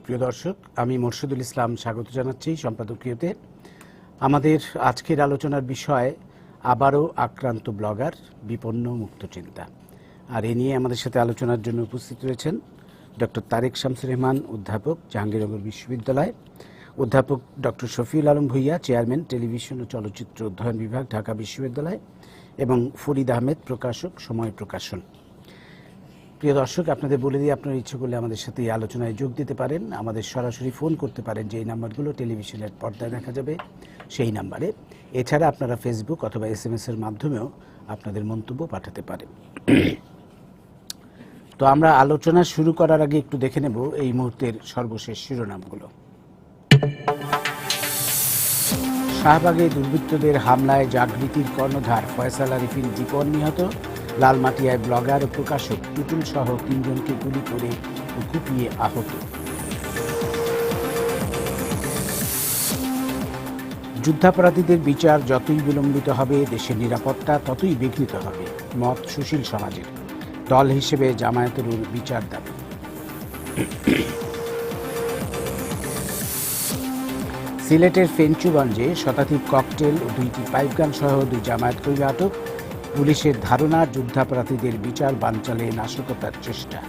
প্রিয় দর্শক, আমি মোর্শেদুল ইসলাম স্বাগত জানাচ্ছি সম্পাদকীয়তে। আমাদের আজকের আলোচনার বিষয় আবারও আক্রান্ত ব্লগার, বিপন্ন মুক্তচিন্তা। আর এ নিয়ে আমাদের সাথে আলোচনার জন্য উপস্থিত রয়েছেন ডক্টর তারেক শামসুর রহমান, অধ্যাপক, জাহাঙ্গীরনগর বিশ্ববিদ্যালয়; অধ্যাপক doctor Shafiul Alam Bhuiyan, chairman, television ও চলচ্চিত্র অধ্যয়ন বিভাগ, ঢাকা বিশ্ববিদ্যালয়; এবং ফরিদ আহমেদ, প্রকাশক, সময় প্রকাশন। প্রিয় দর্শক, আপনাদের বলে দিয়ে আপনারা ইচ্ছে করলে আমাদের সাথে এই আলোচনায় যোগ দিতে পারেন। আমাদের সরাসরি ফোন করতে পারেন, যে এই নাম্বারগুলো টেলিভিশনের পর্দায় দেখা যাবে সেই নাম্বারে। এছাড়া আপনারা ফেসবুক অথবা SMS এর মাধ্যমেও আপনাদের মন্তব্য পাঠাতে পারেন। তো আমরা আলোচনা শুরু করার আগে একটু দেখে নেব এই মুহূর্তের সর্বশেষ শিরোনামগুলো। শাহবাগে দুর্বৃত্তদের হামলায় জাগৃতির কর্ণধার ফয়সাল আরিফিন দীপন নিহত। লালমাটিয়ায় ব্লগার ও প্রকাশক টুটুল সহ 3 জনকে গুলি করে ও কুপিয়ে আহত। যুদ্ধাপরাধীদের বিচার যতই বিলম্বিত হবে, দেশের নিরাপত্তা ততই বিঘ্নিত হবে, মত সুশীল সমাজের। দল হিসেবে জামায়াতের বিচার দাবি। সিলেটের ফেঞ্চুগঞ্জে শতাধিক ককটেল ও 2টি পাইপগান সহ 2 জামায়াতকর্মী আটক। পুলিশের ধারণা, যুদ্ধাপরাধীদের বিচার বানচালে নাশকতার চেষ্টা।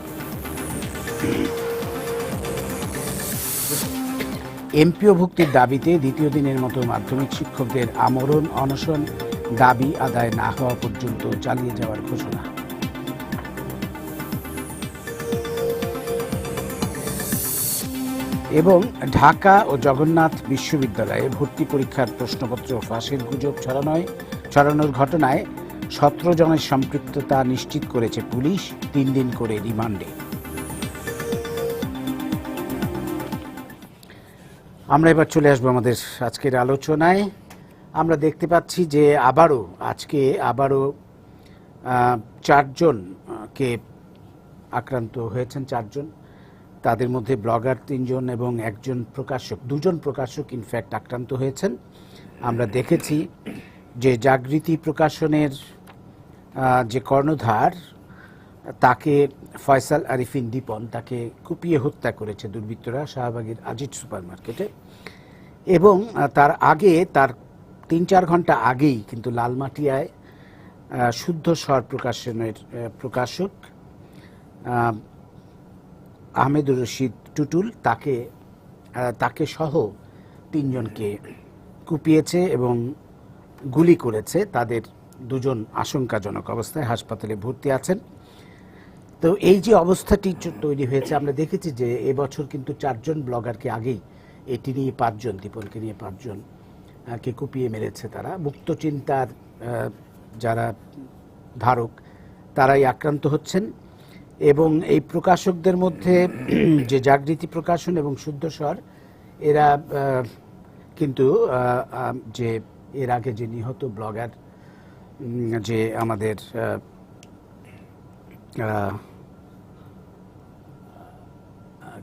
এমপিও ভুক্তির দাবিতে দ্বিতীয় দিনের মতো মাধ্যমিক শিক্ষকদের আমরণ অনশন, দাবি আদায় না হওয়া পর্যন্ত চালিয়ে যাওয়ার ঘোষণা। এবং ঢাকা ও জগন্নাথ বিশ্ববিদ্যালয়ে ভর্তি পরীক্ষার প্রশ্নপত্র ফাঁসের গুজব ছড়ানোর ঘটনায় 17 জনের সম্পৃক্ততা নিশ্চিত করেছে পুলিশ, 3 দিন করে রিমান্ডে। আমরা এবার চলে আসবো আমাদের আজকের আলোচনায়। আমরা দেখতে পাচ্ছি যে আজকে আবারও 4 জনকে আক্রান্ত হয়েছেন। 4 জন, তাদের মধ্যে ব্লগার 3 জন এবং একজন প্রকাশক, 2 জন প্রকাশক ইনফ্যাক্ট আক্রান্ত হয়েছেন। আমরা দেখেছি যে জাগৃতি প্রকাশনের যে কর্ণধার, তাকে ফয়সাল আরিফিন দীপন, তাকে কুপিয়ে হত্যা করেছে দুর্বৃত্তরা শাহবাগের আজিজ সুপার মার্কেটে। এবং তার 3-4 ঘন্টা আগেই কিন্তু লালমাটিয়ায় শুদ্ধ স্বর প্রকাশনের প্রকাশক আহমেদুর রশিদ টুটুল, তাকে সহ 3 জনকে কুপিয়েছে এবং গুলি করেছে। তাদের 2 জন আশঙ্কাজনক অবস্থায় হাসপাতালে ভর্তি আছেন। তো এই যে অবস্থাটি তৈরি হয়েছে, আমরা দেখেছি যে এবছর কিন্তু 4 জন ব্লগারকে আগেই এটি নিয়ে 5 জন, দীপনকে নিয়ে 5 জন কে কুপিয়ে মেরেছে তারা। মুক্তচিন্তার যারা ধারক, তারাই আক্রান্ত হচ্ছেন। এবং এই প্রকাশকদের মধ্যে যে জাগৃতি প্রকাশন এবং শুদ্ধস্বর, এরা কিন্তু যে এর আগে যে নিহত ব্লগার, যে আমাদের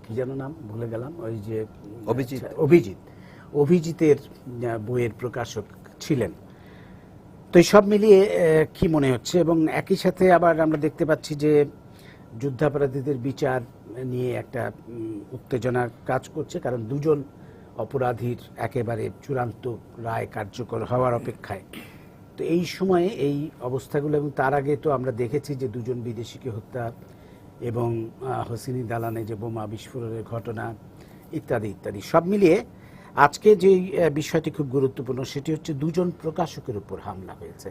কি যেন নাম ভুলে গেলাম, ওই যে অভিজিতের বইয়ের প্রকাশক ছিলেন। তো সব মিলিয়ে কি মনে হচ্ছে? এবং একই সাথে আবার আমরা দেখতে পাচ্ছি যে যুদ্ধাপরাধীদের বিচার নিয়ে একটা উত্তেজনা কাজ করছে, কারণ 2 জন অপরাধীর একেবারে চূড়ান্ত রায় কার্যকর হওয়ার অপেক্ষায়। তো এই সময়ে এই অবস্থাগুলো, এবং তার আগে তো আমরা দেখেছি যে 2 জন বিদেশিকে হত্যা এবং হোসেনি দালানে যে বোমা বিস্ফোরণের ঘটনা ইত্যাদি ইত্যাদি। সব মিলিয়ে আজকে যে বিষয়টি খুব গুরুত্বপূর্ণ, সেটি হচ্ছে 2 জন প্রকাশকের উপর হামলা হয়েছে।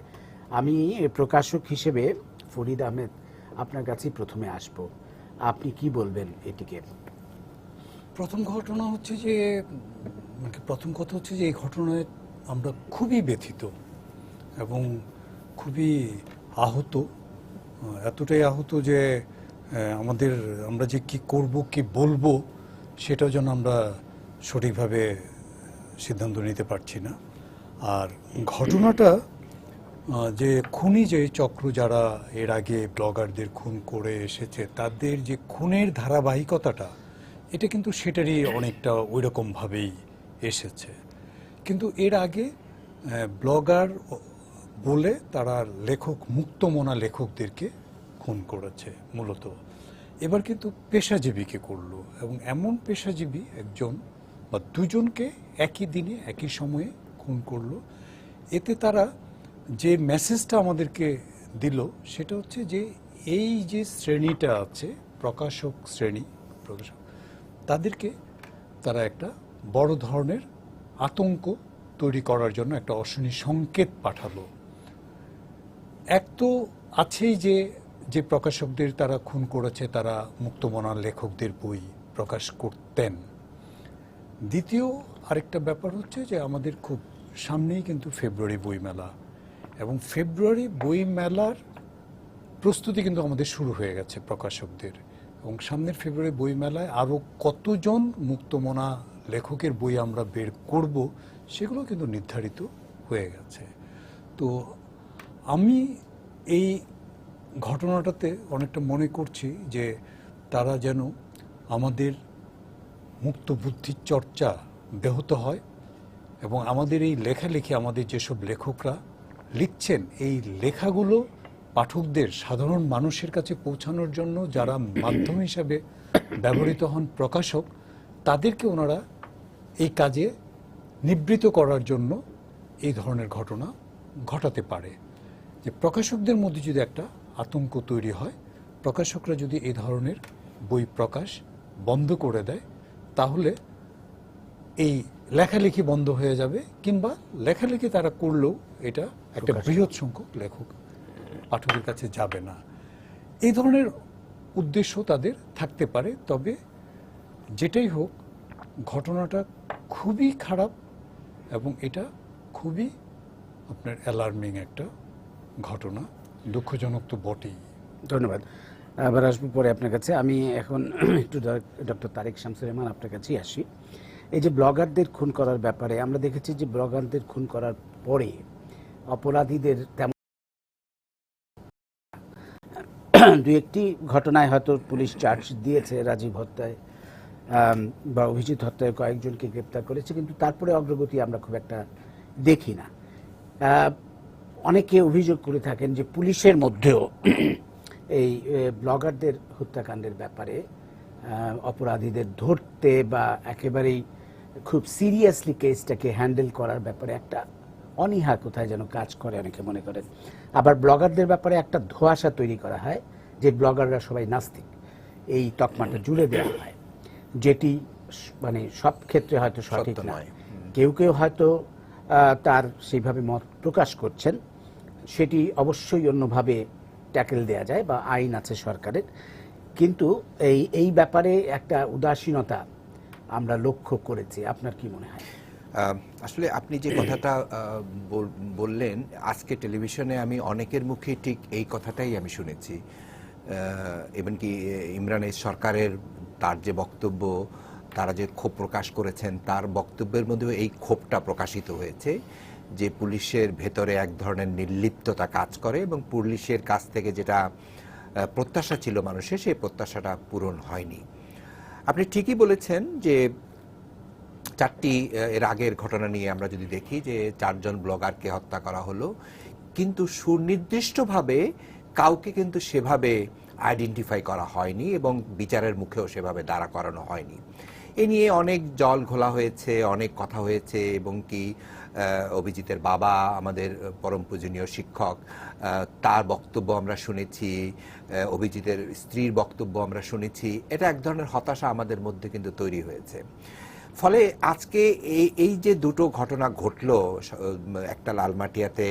আমি প্রকাশক হিসেবে ফরিদ আহমেদ, আপনার কাছেই প্রথমে আসবো। আপনি কি বলবেন এটিকে? প্রথম কথা হচ্ছে যে এই ঘটনায় আমরা খুবই ব্যথিত এবং খুবই আহত, এতটাই আহত যে আমরা যে কি করব, কি বলবো, সেটাও যেন আমরা সঠিকভাবে সিদ্ধান্ত নিতে পারছি না। আর ঘটনাটা যে খুনি যে চক্র, যারা এর আগে ব্লগারদের খুন করে এসেছে, তাদের যে খুনের ধারাবাহিকতাটা, এটা কিন্তু সেটারই অনেকটা ওই রকমভাবেই এসেছে। কিন্তু এর আগে ব্লগার বলে তারা মুক্তমনা লেখকদেরকে খুন করেছে মূলত। এবার কিন্তু পেশাজীবীকে করলো, এবং এমন পেশাজীবী একজন বা দুজনকে একই দিনে একই সময়ে খুন করলো। এতে তারা যে মেসেজটা আমাদেরকে দিল সেটা হচ্ছে যে এই যে শ্রেণীটা আছে, প্রকাশক শ্রেণী, প্রকাশক, তাদেরকে তারা একটা বড় ধরনের আতঙ্ক তৈরি করার জন্য একটা অশনি সংকেত পাঠালো। এক তো আছেই যে যে প্রকাশকদের তারা খুন করেছে তারা মুক্তমনা লেখকদের বই প্রকাশ করতেন। দ্বিতীয় আরেকটা ব্যাপার হচ্ছে যে আমাদের খুব সামনেই কিন্তু ফেব্রুয়ারি বইমেলা, এবং ফেব্রুয়ারি বইমেলার প্রস্তুতি কিন্তু আমাদের শুরু হয়ে গেছে প্রকাশকদের, এবং সামনের ফেব্রুয়ারি বইমেলায় আরও কতজন মুক্তমনা লেখকের বই আমরা বের করব সেগুলো কিন্তু নির্ধারিত হয়ে গেছে। তো আমি এই ঘটনাটাতে অনেকটা মনে করছি যে তারা যেন আমাদের মুক্ত বুদ্ধির চর্চা ব্যাহত হয়, এবং আমাদের এই লেখালেখি, আমাদের যেসব লেখকরা লিখছেন এই লেখাগুলো পাঠকদের, সাধারণ মানুষের কাছে পৌঁছানোর জন্য যারা মাধ্যম হিসাবে ব্যবহৃত হন প্রকাশক, তাদেরকে ওনারা এই কাজে নিবৃত করার জন্য এই ধরনের ঘটনা ঘটাতে পারে। যে প্রকাশকদের মধ্যে যদি একটা আতঙ্ক তৈরি হয়, প্রকাশকরা যদি এই ধরনের বই প্রকাশ বন্ধ করে দেয়, তাহলে এই লেখালেখি বন্ধ হয়ে যাবে, কিংবা লেখালেখি তারা করলেও এটা একটা বৃহৎ সংখ্যক লেখক পাঠকের কাছে যাবে না। এই ধরনের উদ্দেশ্য তাদের থাকতে পারে। তবে যেটাই হোক, ঘটনাটা খুবই খারাপ, এবং এটা খুবই আপনার অ্যালার্মিং একটা ঘটনা, দুঃখজনক তো বটেই। ধন্যবাদ। আবার আসবো পরে আপনার কাছে। আমি এখন একটু ডক্টর তারেক শামসুর রহমান আপনার কাছেই আসি। এই যে ব্লগারদের খুন করার ব্যাপারে আমরা দেখেছি যে ব্লগারদের খুন করার পরে অপরাধীদের তেমন দু একটি ঘটনায় হয়তো পুলিশ চার্জ দিয়েছে, রাজীব হত্যায় বা অভিজিৎ হত্যায় কয়েকজনকে গ্রেপ্তার করেছে, কিন্তু তারপরে অগ্রগতি আমরা খুব একটা দেখি না। অনেকে অভিযোগ করে থাকেন যে পুলিশের মধ্যেও এই ব্লগারদের হত্যাকাণ্ডের ব্যাপারে অপরাধীদের ধরতে বা একেবারেই খুব সিরিয়াসলি কেসটাকে হ্যান্ডেল করার ব্যাপারে একটা অনীহা কোথায় যেন কাজ করে, অনেকে মনে করেন। আবার ব্লগারদের ব্যাপারে একটা ধোঁয়াশা তৈরি করা হয় যে ব্লগাররা সবাই নাস্তিক, এই তকমাটা জুড়ে দেওয়া হয়, যেটি মানে সব ক্ষেত্রে হয়তো সঠিক নয়। কেউ কেউ হয়তো তার সেইভাবে মত প্রকাশ করছেন, সেটি অবশ্যই অন্যভাবে ট্যাকেল দেয়া যায় বা আইন আছে সরকারের, কিন্তু এই ব্যাপারে একটা উদাসীনতা আমরা লক্ষ্য করেছি। আপনার কি মনে হয়? আসলে আপনি যে কথাটা বললেন, আজকে টেলিভিশনে আমি অনেকের মুখে ঠিক এই কথাটাই আমি শুনেছি। এমনকি ইমরান সরকারের তার যে বক্তব্য, তারা যে ক্ষোভ প্রকাশ করেছেন, তার বক্তব্যের মধ্যেও এই ক্ষোভটা প্রকাশিত হয়েছে যে পুলিশের ভেতরে এক ধরনের নির্লিপ্ততা কাজ করে, এবং পুলিশের কাছ থেকে যেটা প্রত্যাশা ছিল মানুষের, সেই প্রত্যাশাটা পূরণ হয়নি। আপনি ঠিকই বলেছেন যে চারটি এর আগের ঘটনা নিয়ে আমরা যদি দেখি যে 4 জন ব্লগারকে হত্যা করা হলো, কিন্তু সুনির্দিষ্টভাবে কাউকে কিন্তু সেভাবে আইডেন্টিফাই করা হয়নি এবং বিচারের মুখেও সেভাবে দাঁড়া করানো হয়নি। এ নিয়ে অনেক জল ঘোলা হয়েছে, অনেক কথা হয়েছে, এবং কি অভিজিতের বাবা, আমাদের পরম পূজনীয় শিক্ষক, তার বক্তব্য আমরা শুনেছি, অভিজিতের স্ত্রীর বক্তব্য আমরা শুনেছি। এটা এক ধরনের হতাশা আমাদের মধ্যে কিন্তু তৈরি হয়েছে। ফলে আজকে এই যে দুটো ঘটনা ঘটলো, একটা লালমাটিয়াতে,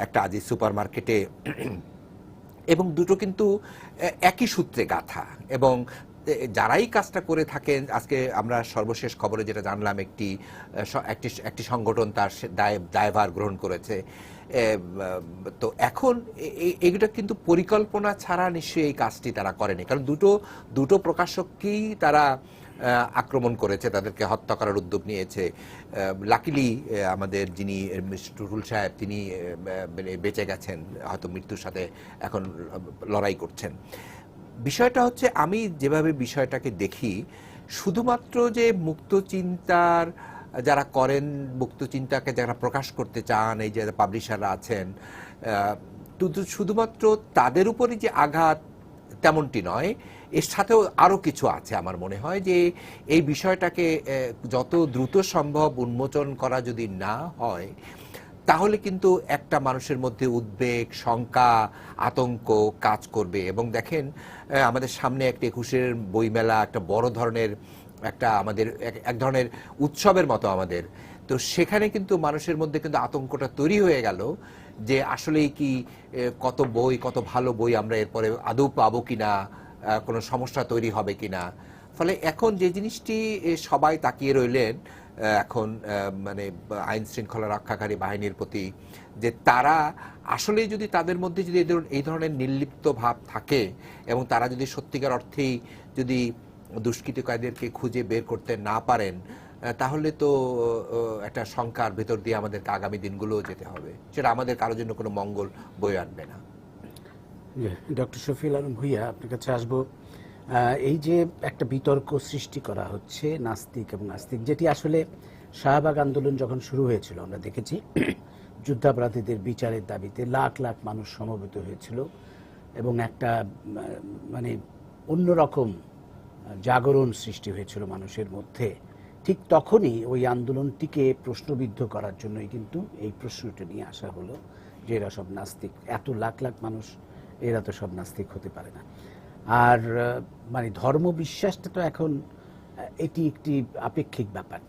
একটা আজিজ সুপার মার্কেটে, এবং দুটো কিন্তু একই সূত্রে গাঁথা, এবং যারাই কাজটা করে থাকেন, আজকে আমরা সর্বশেষ খবরে যেটা জানলাম, একটি সংগঠন তার দায়ভার গ্রহণ করেছে। তো এখন এগুলো কিন্তু পরিকল্পনা ছাড়া নিশ্চয়ই এই কাজটি তারা করেনি, কারণ দুটো প্রকাশককেই তারা আক্রমণ করেছে, তাদেরকে হত্যা করার উদ্যোগ নিয়েছে। লাকিলি আমাদের যিনি টুটুল সাহেব, তিনি বেঁচে গেছেন, হয়তো মৃত্যুর সাথে এখন লড়াই করছেন। বিষয়টা হচ্ছে, আমি যেভাবে বিষয়টাকে দেখি, শুধুমাত্র যে মুক্ত চিন্তার যারা করেন, মুক্ত চিন্তাকে যারা প্রকাশ করতে চান, এই যে পাবলিশাররা আছেন, শুধুমাত্র তাদের উপরই যে আঘাত তেমনটি নয়, এর সাথেও আরও কিছু আছে। আমার মনে হয় যে এই বিষয়টাকে যত দ্রুত সম্ভব উন্মোচন করা যদি না হয়, তাহলে কিন্তু একটা মানুষের মধ্যে উদ্বেগ, শঙ্কা, আতঙ্ক কাজ করবে। এবং দেখেন, আমাদের সামনে একটা 21-এর বইমেলা, একটা বড় ধরনের একটা আমাদের এক ধরনের উৎসবের মতো আমাদের, তো সেখানে কিন্তু মানুষের মধ্যে কিন্তু আতঙ্কটা তৈরি হয়ে গেল যে আসলেই কি কত বই, কত ভালো বই আমরা এরপরে আদৌ পাবো কিনা, কোনো সমস্যা তৈরি হবে কিনা। ফলে এখন যে জিনিসটি সবাই তাকিয়ে রইলেন এখন মানে আইন শৃঙ্খলা রক্ষাকারী বাহিনীর প্রতি, যে তারা আসলেই যদি তাদের মধ্যে যদি এই ধরনের নির্লিপ্ত ভাব থাকে এবং তারা যদি সত্যিকার অর্থেই যদি দুষ্কৃতকারীদেরকে খুঁজে বের করতে না পারেন, তাহলে তো একটা শঙ্কার ভেতর দিয়ে আমাদেরকে আগামী দিনগুলোও যেতে হবে, সেটা আমাদের কারোর জন্য কোনো মঙ্গল বয়ে আনবে না। ডক্টর শফিউল আলম ভূঁইয়া, আপনার কাছে আসবো। এই যে একটা বিতর্ক সৃষ্টি করা হচ্ছে নাস্তিক এবং আস্তিক, যেটি আসলে শাহবাগ আন্দোলন যখন শুরু হয়েছিল আমরা দেখেছি যুদ্ধাপরাধীদের বিচারের দাবিতে লাখ লাখ মানুষ সমবেত হয়েছিল এবং একটা মানে অন্যরকম জাগরণ সৃষ্টি হয়েছিল মানুষের মধ্যে। ঠিক তখনই ওই আন্দোলনটিকে প্রশ্নবিদ্ধ করার জন্যই কিন্তু এই প্রশ্নটি নিয়ে আসা হলো যে এরা সব নাস্তিক, এত লাখ লাখ মানুষ, এরা তো সব নাস্তিক হতে পারে না। আর মানে ধর্ম বিশ্বাসটা তো এখন এটি একটি আপেক্ষিক ব্যাপার।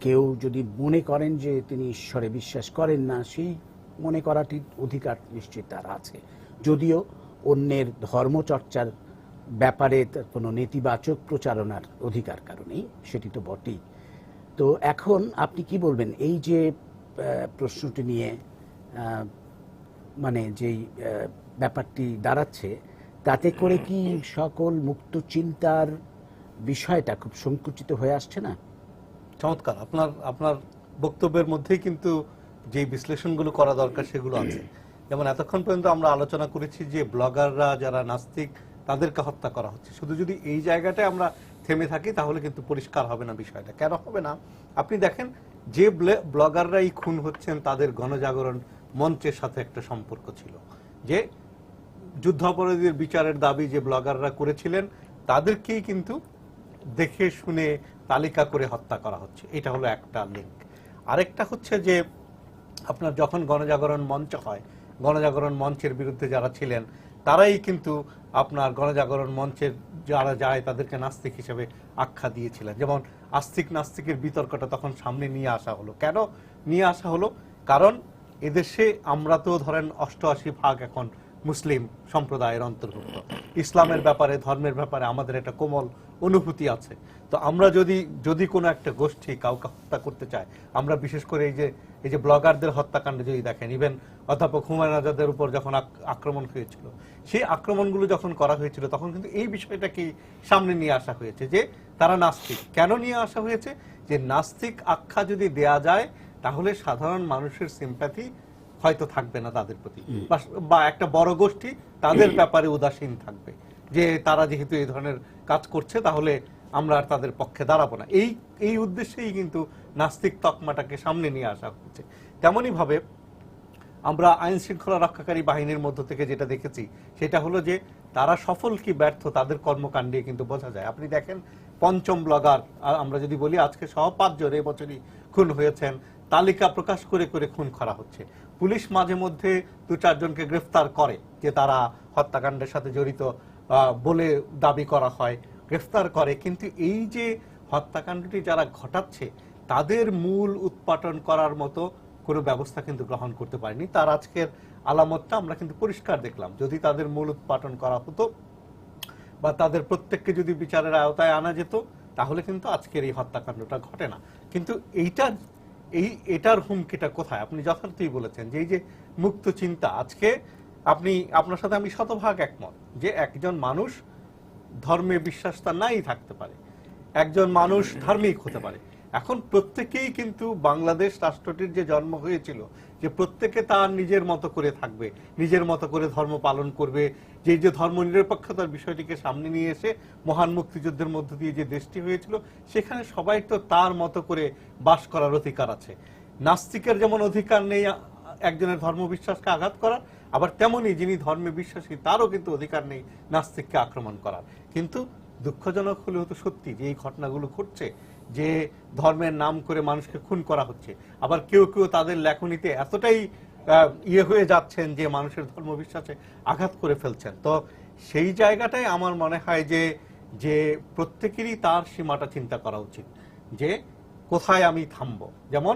কেউ যদি মনে করেন যে তিনি ঈশ্বরে বিশ্বাস করেন না, সেই মনে করাটির অধিকার নিশ্চয়ই তার আছে, যদিও অন্যের ধর্মচর্চার ব্যাপারে কোনো নেতিবাচক প্রচারণার অধিকার কারণেই, সেটি তো বটেই। তো এখন আপনি কি বলবেন এই যে প্রশ্নটি নিয়ে মানে যেই ব্যাপারটি দাঁড়াচ্ছে, তাতে করে কি সকল মুক্ত চিন্তার বিষয়টা খুব সংকুচিত হয়ে আসছে না? চমৎকার, আপনার বক্তব্যের মধ্যেই কিন্তু যে বিশ্লেষণগুলো করা দরকার সেগুলো আছে। যেমন এতক্ষণ পর্যন্ত আমরা আলোচনা করেছি যে ব্লগাররা যারা নাস্তিক তাদেরকে হত্যা করা হচ্ছে। শুধু যদি এই জায়গাটায় আমরা থেমে থাকি তাহলে কিন্তু পরিষ্কার হবে না বিষয়টা। কেন হবে না? আপনি দেখেন, যে ব্লগাররাই খুন হচ্ছেন তাদের গণজাগরণ মঞ্চের সাথে একটা সম্পর্ক ছিল, যে যুদ্ধাপরাধীদের বিচারের দাবি যে ব্লগাররা করেছিলেন তাদেরকেই কিন্তু দেখে শুনে তালিকা করে হত্যা করা হচ্ছে। এটা হলো একটা লিঙ্ক। আরেকটা হচ্ছে যে আপনার যখন গণজাগরণ মঞ্চ হয়, গণজাগরণ মঞ্চের বিরুদ্ধে যারা ছিলেন তারাই কিন্তু আপনার গণজাগরণ মঞ্চের যারা যায় তাদেরকে নাস্তিক হিসেবে আখ্যা দিয়েছিলেন। যেমন আস্তিক নাস্তিকের বিতর্কটা তখন সামনে নিয়ে আসা হলো। কেন নিয়ে আসা হলো? কারণ এদেশে আমরা তো ধরেন 88% এখন মুসলিম সম্প্রদায়ের অন্তর্ভুক্ত। ইসলামের ব্যাপারে, ধর্মের ব্যাপারে আমাদের একটা কোমল অনুভূতি আছে। তো আমরা যদি কোনো একটা গোষ্ঠী কাউকে হত্যা করতে চায়, আমরা বিশেষ করে এই যে ব্লগারদের হত্যাকাণ্ড যদি দেখেন, ইভেন অধ্যাপক হুমায়ুন আজাদের উপর যখন আক্রমণ হয়েছিল, সেই আক্রমণগুলো যখন করা হয়েছিল তখন কিন্তু এই বিষয়টাকে সামনে নিয়ে আসা হয়েছে যে তারা নাস্তিক। কেন নিয়ে আসা হয়েছে? যে নাস্তিক আখ্যা যদি দেয়া যায় তাহলে সাধারণ মানুষের সিম্প্যাথি হয়তো থাকবে না তাদের প্রতি, বা একটা বড় গোষ্ঠী তাদের ব্যাপারে উদাসীন থাকবে, যে তারা যেহেতু এই ধরনের কাজ করছে তাহলে আমরা আর তাদের পক্ষে দাঁড়াবো না। এই উদ্দেশ্যেই কিন্তু নাস্তিক তকমাটাকে সামনে নিয়ে আসা হচ্ছে। তেমনই ভাবে আমরা আইন শৃঙ্খলা রক্ষাকারী বাহিনীর মধ্য থেকে যেটা দেখেছি সেটা হলো যে তারা সফল কি ব্যর্থ তাদের কর্মকাণ্ডে কিন্তু বোঝা যায়। আপনি দেখেন, পঞ্চম ব্লগার আমরা যদি বলি, আজকে সহ 5 জন এই বছরই খুন হয়েছেন, তালিকা প্রকাশ করে করে খুন করা হচ্ছে। পুলিশ মাঝে মধ্যে 2-4 জনকে গ্রেফতার করে যে তারা হত্যাকাণ্ডের সাথে জড়িত বলে দাবি করা হয়, গ্রেফতার করে। কিন্তু এই যে হত্যাকাণ্ডটি যারা ঘটাচ্ছে তাদের মূল উৎপাটন করার মতো কোনো ব্যবস্থা কিন্তু গ্রহণ করতে পারেনি। তার আজকের আলামতটা আমরা কিন্তু পরিষ্কার দেখলাম। যদি তাদের মূল উৎপাটন করা হতো বা তাদের প্রত্যেককে যদি বিচারের আওতায় আনা যেত তাহলে কিন্তু আজকের এই হত্যাকাণ্ডটা ঘটে না। কিন্তু এটার হুমকিটা কোথায়? আপনি যথার্থই বলেছেন যে এই যে মুক্ত চিন্তা, আজকে আপনার সাথে আমি শতভাগ একমত যে একজন মানুষ ধর্মে বিশ্বাস তার নাই থাকতে পারে, একজন মানুষ ধার্মিক হতে পারে। এখন প্রত্যেকেই কিন্তু বাংলাদেশ রাষ্ট্রটির যে জন্ম হয়েছিল যে প্রত্যেকে তার নিজের মতো করে থাকবে, নিজের মতো করে ধর্ম পালন করবে, যে ধর্ম নিরপেক্ষতার বিষয়টিকে সামনে নিয়ে এসে মহান মুক্তিযুদ্ধের মধ্য দিয়ে যে দেশটি হয়েছিল সেখানে সবাই তো তার মতো করে বাস করার অধিকার আছে। নাস্তিকের যেমন অধিকার নেই একজনের ধর্মবিশ্বাসকে আঘাত করার, আবার তেমনি যিনি ধর্মে বিশ্বাসী তারও কিন্তু অধিকার নেই নাস্তিককে আক্রমণ করার। কিন্তু দুঃখজনক হলেও তো সত্যি যে এই ঘটনাগুলো ঘটছে, যে ধর্মের নাম করে মানুষকে খুন করা হচ্ছে, আবার কেউ কেউ তাদের লেখনীতে এতটাই হয়ে যাচ্ছেন যে মানুষের ধর্মবিশ্বাসে আঘাত করে ফেলছেন। তো সেই জায়গাটাই আমার মনে হয় যে প্রত্যেকেরই তার সীমাটা চিন্তা করা উচিত, যে কোথায় আমি থামবো। যেমন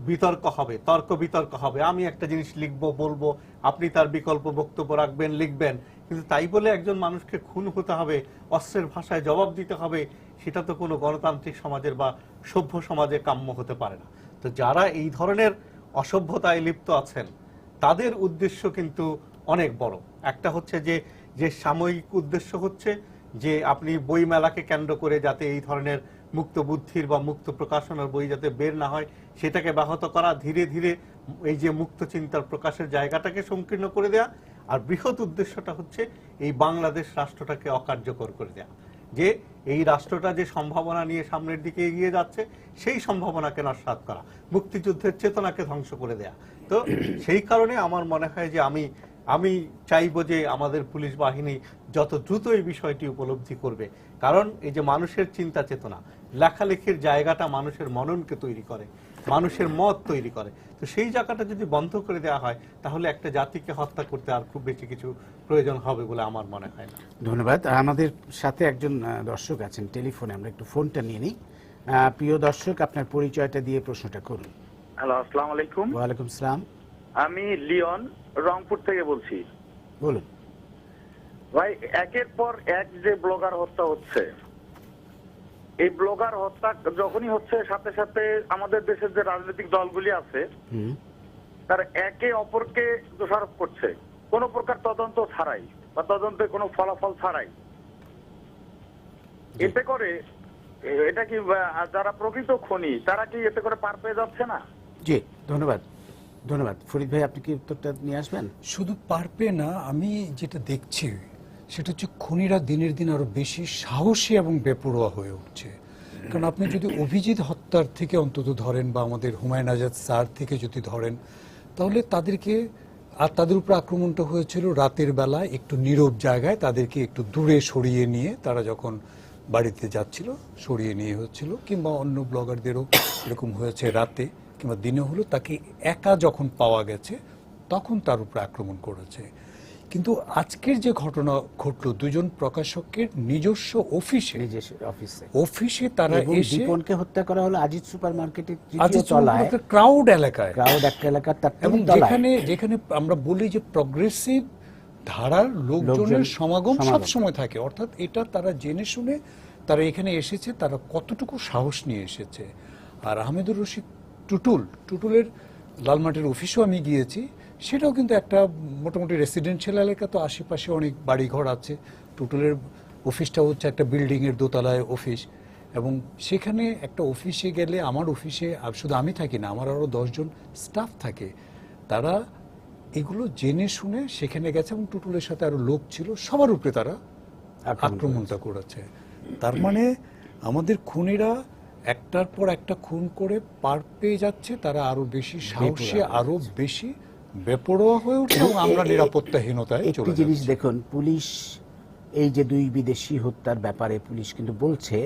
বিতর্ক হবে, তর্ক বিতর্ক হবে, আমি একটা জিনিস লিখবো বলবো, আপনি তার বিকল্প বক্তব্য রাখবেন লিখবেন, কিন্তু তাই বলে একজন মানুষকে খুন হতে হবে, অস্ত্রের ভাষায় জবাব দিতে হবে, সেটা তো কোনো গণতান্ত্রিক সমাজের বা সভ্য সমাজে কাম্য হতে পারে না। তো যারা এই ধরনের অসভ্যতায় লিপ্ত আছেন তাদের উদ্দেশ্য কিন্তু অনেক বড়। একটা হচ্ছে যে সাময়িক উদ্দেশ্য হচ্ছে যে আপনি বই মেলাকে কেন্দ্র করে যাতে এই ধরনের মুক্ত বুদ্ধির বা মুক্ত প্রকাশনার বই যাতে বের না হয় সেটাকে ব্যাহত করা, ধীরে ধীরে এই যে মুক্ত চিন্তার প্রকাশের জায়গাটাকে সংকীর্ণ করে দেয়া। আর বৃহৎ উদ্দেশ্যটা হচ্ছে এই বাংলাদেশ রাষ্ট্রটাকে অকার্যকর করে দেয়া, যে এই রাষ্ট্রটা যে সম্ভাবনা নিয়ে সামনের দিকে এগিয়ে যাচ্ছে সেই সম্ভাবনাকে নস্যাৎ করা, মুক্তিযুদ্ধের চেতনাকে ধ্বংস করে দেয়া। তো সেই কারণে আমার মনে হয় যে আমি চাইবো যে আমাদের পুলিশ বাহিনী যত দ্রুত এই বিষয়টি উপলব্ধি করবে, কারণ এই যে মানুষের চিন্তা চেতনা, লেখালেখির জায়গাটা মানুষের মননকে তৈরি করে, মানুষের মত তৈরি করে। তো সেই জায়গাটা যদি বন্ধ করে দেওয়া হয় তাহলে একটা জাতিকে হত্যা করতে আর খুব বেশি কিছু প্রয়োজন হবে বলে আমার মনে হয় না। ধন্যবাদ। আমাদের সাথে একজন দর্শক আছেন টেলিফোনে, আমরা একটু ফোনটা নিয়ে নিই। প্রিয় দর্শক, আপনার পরিচয়টা দিয়ে প্রশ্নটা করুন। হ্যালো, আসসালামু আলাইকুম। ওয়ালাইকুম সালাম। আমি লিওন, রংপুর থেকে বলছি। বলুন ভাই, একের পর এক যে ব্লগার হত্যা হচ্ছে, এই ব্লগার হত্যা যখনই হচ্ছে সাথে সাথে আমাদের দেশের যে রাজনৈতিক দলগুলি আছে তারা একে অপরকে দোষারোপ করছে কোনো প্রকার তদন্ত ছাড়াই বা তদন্তের কোনো ফলাফল ছাড়াই। এতে করে এটা কি যারা প্রকৃত খুনি তারা কি এতে করে পার পেয়ে যাচ্ছে না? জি, ধন্যবাদ। ধন্যবাদ। ফরিদ ভাই, আপনি কি উত্তরটা নিয়ে আসবেন? শুধু পারবে না, আমি যেটা দেখছি সেটা হচ্ছে খুনিরা দিনের দিন আরো বেশি সাহসী এবং বেপরোয়া হয়ে উঠছে। কারণ আপনি যদি অভিজিৎ হত্যার থেকে অন্তত ধরেন বা আমাদের হুমায়ুন আজাদ স্যার থেকে যদি ধরেন, তাহলে তাদেরকে আর তাদের উপর আক্রমণটা হয়েছিল রাতের বেলা একটু নীরব জায়গায়, তাদেরকে একটু দূরে সরিয়ে নিয়ে তারা যখন বাড়িতে যাচ্ছিল সরিয়ে নিয়ে হচ্ছিল, কিংবা অন্য ব্লগারদেরও এরকম হয়েছে রাতে কিংবা দিনে হলো, তাকে একা যখন পাওয়া গেছে তখন তার উপর আক্রমণ করেছে। কিন্তু আজকের যে ঘটনা ঘটলো, দুজন প্রকাশকের নিজস্ব অফিসে তারা এসে দীপনকে হত্যা করা হলো আজিজ সুপার মার্কেটের ক্রাউড এলাকায়, একটা এলাকার, এবং যেখানে আমরা বলি যে প্রগ্রেসিভ ধারার লোকজনের সমাগম সব সময় থাকে, অর্থাৎ এটা তারা জেনে শুনে তারা এখানে এসেছে, তারা কতটুকু সাহস নিয়ে এসেছে। আর আহমেদুর রশিদ টুটুলের লালমাটির অফিসেও আমি গিয়েছি, সেটাও কিন্তু একটা মোটামুটি রেসিডেন্সিয়াল এলাকা, তো আশেপাশে অনেক বাড়িঘর আছে। টুটুলের অফিসটা হচ্ছে একটা বিল্ডিংয়ের দোতলায় অফিস, এবং সেখানে একটা অফিসে গেলে, আমার অফিসে শুধু আমি থাকি না, আমার আরও 10 জন স্টাফ থাকে, তারা এগুলো জেনে শুনে সেখানে গেছে, এবং টুটুলের সাথে আরও লোক ছিল, সবার উপরে তারা আক্রমণটা করেছে। তার মানে আমাদের খুনিরা একটার পর একটা খুন করে পার পেয়ে যাচ্ছে, তারা আরো বেশি সাহসী, আরো বেশি বেপরোয়া হয়ে উঠছে, এবং আমরা নিরাপত্তাহীনতায় চলে যাচ্ছি। জিনিস দেখুন, পুলিশ এই যে 2 বিদেশি হত্যার ব্যাপারে পুলিশ কিন্তু বলছে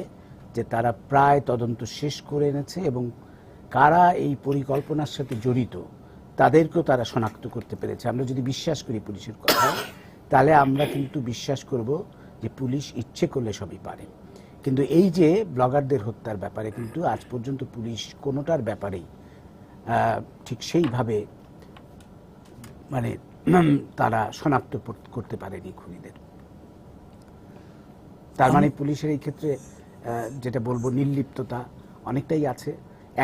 যে তারা প্রায় তদন্ত শেষ করে এনেছে, এবং কারা এই পরিকল্পনার সাথে জড়িত তাদেরকেও তারা শনাক্ত করতে পেরেছে। আমরা যদি বিশ্বাস করি পুলিশের কথা, তাহলে আমরা কিন্তু বিশ্বাস করব যে পুলিশ ইচ্ছে করলে সবই পারে। কিন্তু এই যে ব্লগারদের হত্যার ব্যাপারে কিন্তু আজ পর্যন্ত পুলিশ কোনোটার ব্যাপারেই ঠিক সেইভাবে মানে তারা শনাক্ত করতে পারেনি খুনিদের। তার মানে পুলিশের এই ক্ষেত্রে যেটা বলবো নির্লিপ্ততা অনেকটাই আছে।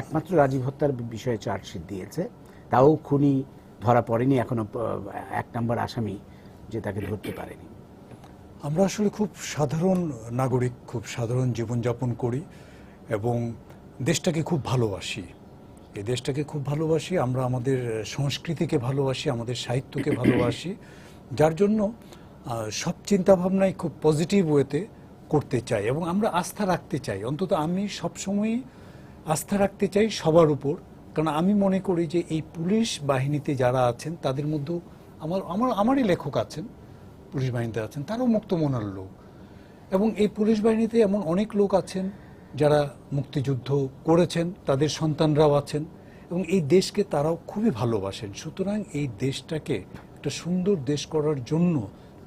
একমাত্র রাজীব হত্যার বিষয়ে চার্জশিট দিয়েছে, তাও খুনি ধরা পড়েনি এখনো, 1 নম্বর আসামি যে তাকে ধরতে পারেনি। আমরা আসলে খুব সাধারণ নাগরিক, খুব সাধারণ জীবনযাপন করি এবং দেশটাকে খুব ভালোবাসি। এই দেশটাকে খুব ভালোবাসি, আমরা আমাদের সংস্কৃতিকে ভালোবাসি, আমাদের সাহিত্যকে ভালোবাসি, যার জন্য সব চিন্তাভাবনাই খুব পজিটিভ ওয়েতে করতে চাই, এবং আমরা আস্থা রাখতে চাই। অন্তত আমি সবসময়ই আস্থা রাখতে চাই সবার উপর, কারণ আমি মনে করি যে এই পুলিশ বাহিনীতে যারা আছেন তাদের মধ্যেও আমারই লেখক আছেন, পুলিশ বাহিনীতে আছেন, তারাও মুক্ত মনার লোক। এবং এই পুলিশ বাহিনীতে এমন অনেক লোক আছেন যারা মুক্তিযুদ্ধ করেছেন, তাদের সন্তানরাও আছেন এবং এই দেশকে তারাও খুবই ভালোবাসেন। সুতরাং এই দেশটাকে একটা সুন্দর দেশ করার জন্য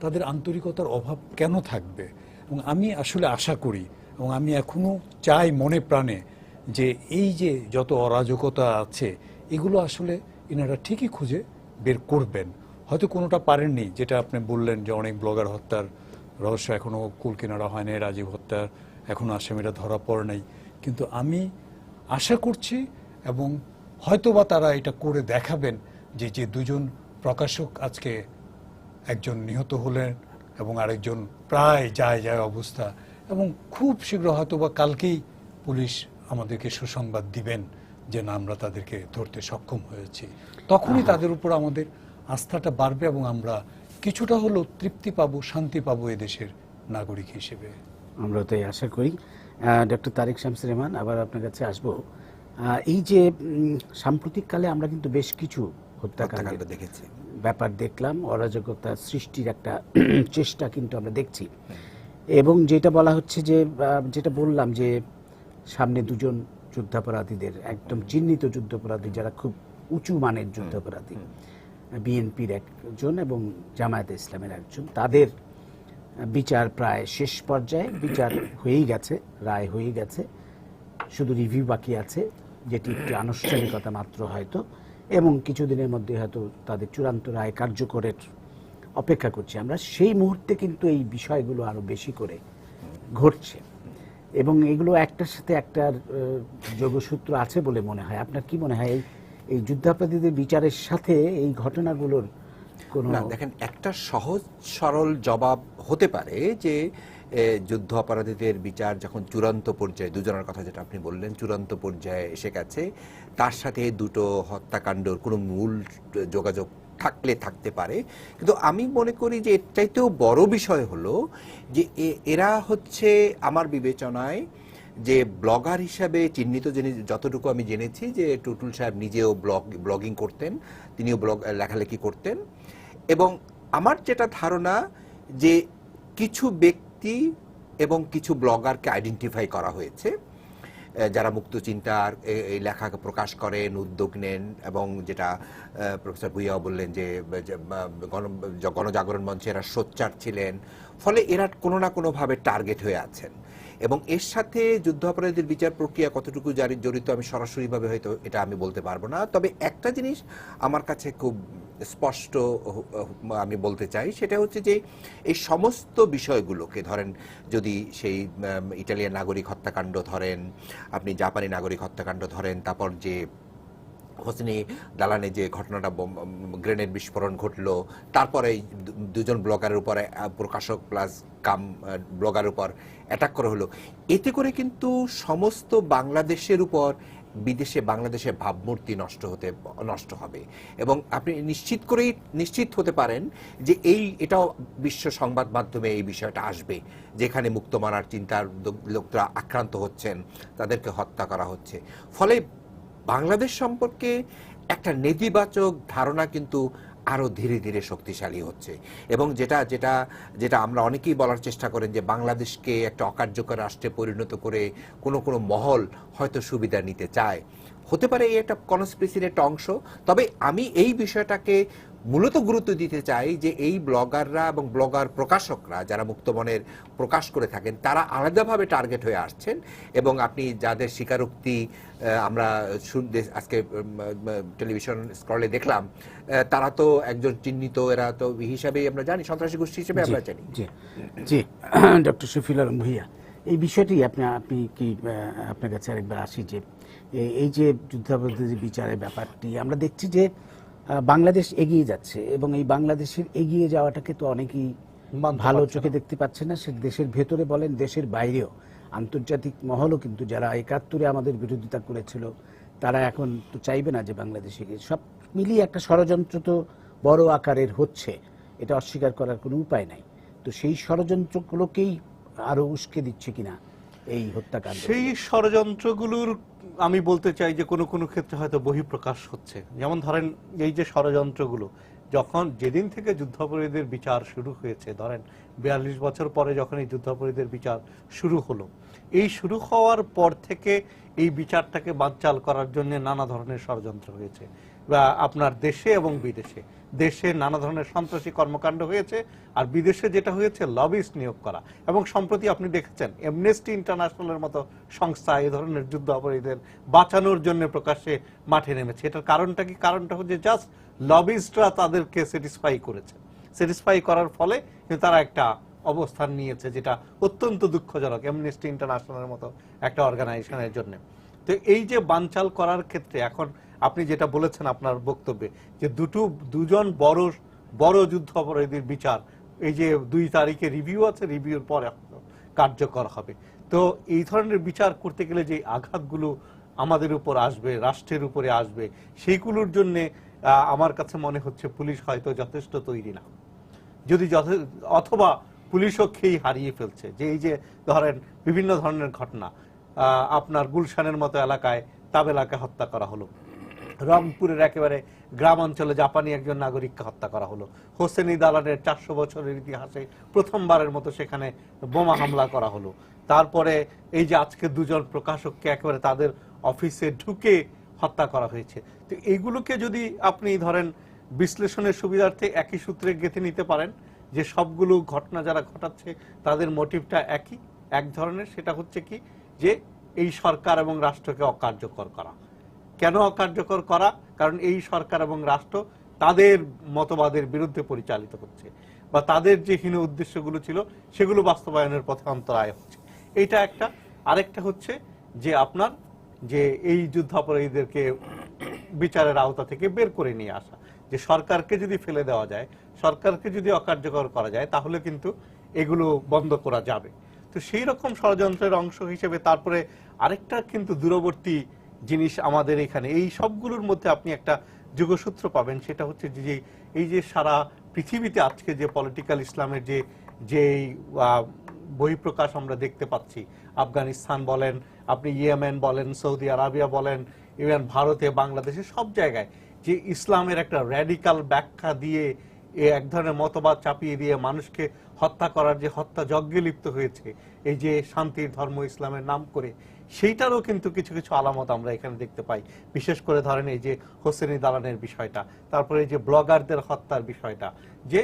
তাদের আন্তরিকতার অভাব কেন থাকবে? এবং আমি আসলে আশা করি এবং আমি এখনো চাই মনে প্রাণে যে এই যে যত অরাজকতা আছে এগুলো আসলে এনারা ঠিকই খুঁজে বের করবেন। হয়তো কোনোটা পারেননি, যেটা আপনি বললেন যে অনেক ব্লগার হত্যার রহস্য এখনও কুলকিনারা হয় নাই, রাজীব হত্যার এখনও আসামিরা ধরা পড়ে নাই, কিন্তু আমি আশা করছি এবং হয়তোবা তারা এটা করে দেখাবেন যে যে দুজন প্রকাশক আজকে একজন নিহত হলেন এবং আরেকজন প্রায় যায় অবস্থা, এবং খুব শীঘ্র হয়তোবা কালকেই পুলিশ আমাদেরকে সুসংবাদ দিবেন যে না আমরা তাদেরকে ধরতে সক্ষম হয়েছি। তখনই তাদের উপর আমাদের আস্থাটা বাড়বে এবং আমরা কিছুটা হলেও তৃপ্তি পাবো, শান্তি পাবো এদেশের নাগরিক হিসেবে। আমরা তাই আশা করি। ডক্টর তারেক শামসুর রহমান, আবার আপনার কাছে আসবো। এই যে সাম্প্রতিককালে আমরা কিন্তু বেশ কিছু হত্যাকাণ্ড দেখেছি, ব্যাপার দেখলাম, অরাজকতা সৃষ্টির একটা চেষ্টা কিন্তু আমরা দেখছি। এবং যেটা বলা হচ্ছে যে যেটা বললাম যে সামনে দুজন যুদ্ধাপরাধীদের, একদম চিহ্নিত যুদ্ধাপরাধী যারা খুব উঁচু মানের যুদ্ধাপরাধী, বিএনপির একজন এবং জামায়াতে ইসলামের একজন, তাদের বিচার প্রায় শেষ পর্যায়ে, বিচার হয়েই গেছে, রায় হয়ে গেছে, শুধু রিভিউ বাকি আছে, যেটি একটি আনুষ্ঠানিকতা মাত্র হয়তো, এবং কিছুদিনের মধ্যে হয়তো তাদের চূড়ান্ত রায় কার্যকরের অপেক্ষা করছি আমরা। সেই মুহূর্তে কিন্তু এই বিষয়গুলো আরো বেশি করে ঘটছে এবং এগুলো একটার সাথে একটার যোগসূত্র আছে বলে মনে হয়। আপনার কি মনে হয় এই যুদ্ধাপরাধীদের বিচারের সাথে এই ঘটনাগুলোর কোনো? না, দেখেন, একটা সহজ সরল জবাব হতে পারে যে যুদ্ধ অপরাধীদের বিচার যখন চূড়ান্ত পর্যায়ে, দুজনের কথা যেটা আপনি বললেন, চূড়ান্ত পর্যায়ে এসে গেছে, তার সাথে দুটো হত্যাকাণ্ডর কোনো মূল যোগাযোগ থাকলে থাকতে পারে। কিন্তু আমি মনে করি যে এর চাইতেও বড় বিষয় হলো যে এরা হচ্ছে আমার বিবেচনায় যে ব্লগার হিসাবে চিহ্নিত, যতটুকু আমি জেনেছি যে টুটুল সাহেব নিজেও ব্লগিং করতেন, তিনিও লেখালেখি করতেন, এবং আমার যেটা ধারণা যে কিছু ব্যক্তি এবং কিছু ব্লগারকে আইডেন্টিফাই করা হয়েছে যারা মুক্ত চিন্তার এই লেখাকে প্রকাশ করেন, উদ্যোগ নেন, এবং যেটা প্রফেসর ভুইয়াও বললেন যে গণজাগরণ মঞ্চে এরা সোচ্চার ছিলেন, ফলে এরা কোনো না কোনোভাবে টার্গেট হয়ে আছেন। এবং এর সাথে যুদ্ধাপরাধীদের বিচার প্রক্রিয়া কতটুকু জড়িত আমি সরাসরিভাবে হয়তো এটা আমি বলতে পারবো না। তবে একটা জিনিস আমার কাছে খুব স্পষ্ট আমি বলতে চাই, সেটা হচ্ছে যে এই সমস্ত বিষয়গুলোকে ধরেন, যদি সেই ইটালিয়ান নাগরিক হত্যাকাণ্ড ধরেন, আপনি জাপানি নাগরিক হত্যাকাণ্ড ধরেন, তারপর যে হোসনি দালানে যে ঘটনাটা গ্রেনেড বিস্ফোরণ ঘটলো, তারপরে দুজন ব্লগারের উপরে, প্রকাশক প্লাস ব্লগারের উপর অ্যাটাক করা হলো, এতে করে কিন্তু সমস্ত বাংলাদেশের উপর বিদেশে বাংলাদেশের ভাবমূর্তি নষ্ট হবে। এবং আপনি নিশ্চিত হতে পারেন যে এটাও বিশ্ব সংবাদ মাধ্যমে এই বিষয়টা আসবে, যেখানে মুক্ত মানার চিন্তার লোকরা আক্রান্ত হচ্ছেন, তাদেরকে হত্যা করা হচ্ছে। ফলে বাংলাদেশ সম্পর্কে একটা নেতিবাচক ধারণা কিন্তু আরো ধীরে ধীরে শক্তিশালী হচ্ছে। এবং যেটা আমরা অনেকেই বলার চেষ্টা করেন যে বাংলাদেশকে একটা অকার্যকর রাষ্ট্রে পরিণত করে কোনো মহল হয়তো সুবিধা নিতে চায়, হতে পারে এই একটা কনস্পিরেসির একটা অংশ। তবে আমি এই বিষয়টাকে মূলত গুরুত্ব দিতে চাই যে এই ব্লগাররা এবং ব্লগার প্রকাশকরা যারা মুক্তমনের প্রকাশ করে থাকেন, তারা আলাদাভাবে টার্গেট হয়ে আসছেন। এবং আপনি যাদের স্বীকারোক্তি আমরা আজকে টেলিভিশন স্ক্রলে দেখলাম, তারা তো একজন চিহ্নিত, এরা তো হিসাবেই আমরা জানি, সন্ত্রাসী গোষ্ঠী হিসেবে আমরা জানি। জি, ডক্টর শফিউল আলম ভুইয়া, এই বিষয়টি আপনি কি আপনার কাছে আরেকবার আসি যে এই যে যুদ্ধাপরাধীদের বিচারের ব্যাপারটি আমরা দেখছি যে বাংলাদেশ এগিয়ে যাচ্ছে, এবং এই বাংলাদেশের এগিয়ে যাওয়াটাকে তো অনেকেই ভালো চোখে দেখতে পাচ্ছে না। সে দেশের ভেতরে বলেন, দেশের বাইরেও, আন্তর্জাতিক মহলও কিন্তু যারা ৭১-এ আমাদের বিরোধিতা করেছিল, তারা এখন তো চাইবে না যে বাংলাদেশে গিয়ে। সব মিলিয়ে একটা ষড়যন্ত্র তো বড় আকারের হচ্ছে, এটা অস্বীকার করার কোনো উপায় নাই। তো সেই ষড়যন্ত্রগুলোকেই আরো উস্কে দিচ্ছে কিনা এই হত্যাকাণ্ড? সেই ষড়যন্ত্রগুলোর আমি বলতে চাই যে কোনো কোনো ক্ষেত্রে হয়তো বহিঃপ্রকাশ হচ্ছে। যেমন ধরেন এই যে ষড়যন্ত্রগুলো, যখন যেদিন থেকে যুদ্ধাপরাধীদের বিচার শুরু হয়েছে, ধরেন 42 বছর পরে যখন এই যুদ্ধাপরাধীদের বিচার শুরু হলো, এই শুরু হওয়ার পর থেকে এই বিচারটাকে বানচাল করার জন্য নানা ধরনের ষড়যন্ত্র হয়েছে, বা আপনার দেশে এবং বিদেশে। দেশে নানা ধরনের সন্ত্রাসী কর্মকাণ্ড হয়েছে, আর বিদেশে যেটা হয়েছে লবিস্ট নিয়োগ করা। এবং সম্প্রতি আপনি দেখেছেন অ্যামনেস্টি ইন্টারন্যাশনালের মতো সংস্থা এই ধরনের যুদ্ধ অপরাধীদের বাঁচানোর জন্য প্রকাশ্যে মাঠে নেমেছে। এটার কারণটা কি? কারণটা হচ্ছে জাস্ট লবিস্টরা তাদেরকে স্যাটিসফাই করেছে। স্যাটিসফাই করার ফলে কিন্তু তারা একটা অবস্থান নিয়েছে, যেটা অত্যন্ত দুঃখজনক অ্যামনেস্টি ইন্টারন্যাশনালের মতো একটা অর্গানাইজেশনের জন্য। তো এই যে বানচাল করার ক্ষেত্রে এখন আপনি যেটা বলেছেন আপনার বক্তব্যে, যে দুজন বড় যুদ্ধ অপরাধীর বিচার এই যে 2 তারিখে রিভিউ আছে, রিভিউর পরে কার্যকর হবে। তো এই ধরনের বিচার করতে গেলে যে আঘাতগুলো আমাদের উপর আসবে, রাষ্ট্রের উপরে আসবে, সেইগুলোর জন্য আমার কাছে মনে হচ্ছে পুলিশ হয়তো যথেষ্ট তৈরি না। যদি অথবা পুলিশও খেই হারিয়ে ফেলছে। যে এই যে ধরেন বিভিন্ন ধরনের ঘটনা, আপনার গুলশানের মতো এলাকায় তাবেলাকে হত্যা করা হলো, রংপুরের একেবারে গ্রাম অঞ্চলে জাপানি একজন নাগরিককে হত্যা করা হলো, হোসেনি দালানের 400 বছরের ইতিহাসে প্রথমবারের মতো সেখানে বোমা হামলা করা হলো, তারপরে এই যে আজকে 2 জন প্রকাশককে একেবারে তাদের অফিসে ঢুকে হত্যা করা হয়েছে। তো এইগুলোকে যদি আপনি ধরেন বিশ্লেষণের সুবিধার্থে একই সূত্রে গেঁথে নিতে পারেন, যে সবগুলো ঘটনা যারা ঘটাচ্ছে তাদের মোটিভটা এক ধরনের, সেটা হচ্ছে কি, যে এই সরকার এবং রাষ্ট্রকে অকার্যকর করা। কেন অকার্যকর করা? কারণ এই সরকার এবং রাষ্ট্র তাদের মতবাদের বিরুদ্ধে পরিচালিত হচ্ছে, বা তাদের যে হীন উদ্দেশ্যগুলো ছিল সেগুলো বাস্তবায়নের পথে অন্তরায় হচ্ছে। এইটা একটা। আরেকটা হচ্ছে যে আপনার যে এই যুদ্ধাপরাধীদেরকে বিচারের আওতা থেকে বের করে নিয়ে আসা, যে সরকারকে যদি ফেলে দেওয়া যায়, সরকারকে যদি অকার্যকর করা যায়, তাহলে কিন্তু এগুলো বন্ধ করা যাবে। তো সেই রকম ষড়যন্ত্রের অংশ হিসেবে তারপরে আরেকটা কিন্তু দূরবর্তী জিনিস আমাদের এখানে, এই সবগুলোর মধ্যে আপনি একটা যোগসূত্র পাবেন, সেটা হচ্ছে যে এই যে সারা পৃথিবীতে আজকে যে পলিটিক্যাল ইসলামের যে বহিঃপ্রকাশ আমরা দেখতে পাচ্ছি, আফগানিস্তান বলেন, আপনি ইয়েমেন বলেন, সৌদি আরবিয়া বলেন, ইভেন ভারতে, বাংলাদেশে, সব জায়গায় যে ইসলামের একটা র্যাডিক্যাল ব্যাখ্যা দিয়ে এক ধরনের মতবাদ চাপিয়ে দিয়ে মানুষকে হত্যা করার যে হত্যা যজ্ঞে লিপ্ত হয়েছে, এই যে শান্তির ধর্ম ইসলামের নাম করে, সেইটারও কিন্তু কিছু কিছু আলামত আমরা এখানে দেখতে পাই। বিশেষ করে ধরেন এই যে হোসেনি দালানের বিষয়টা, তারপরে এই যে ব্লগারদের হত্যার বিষয়টা, যে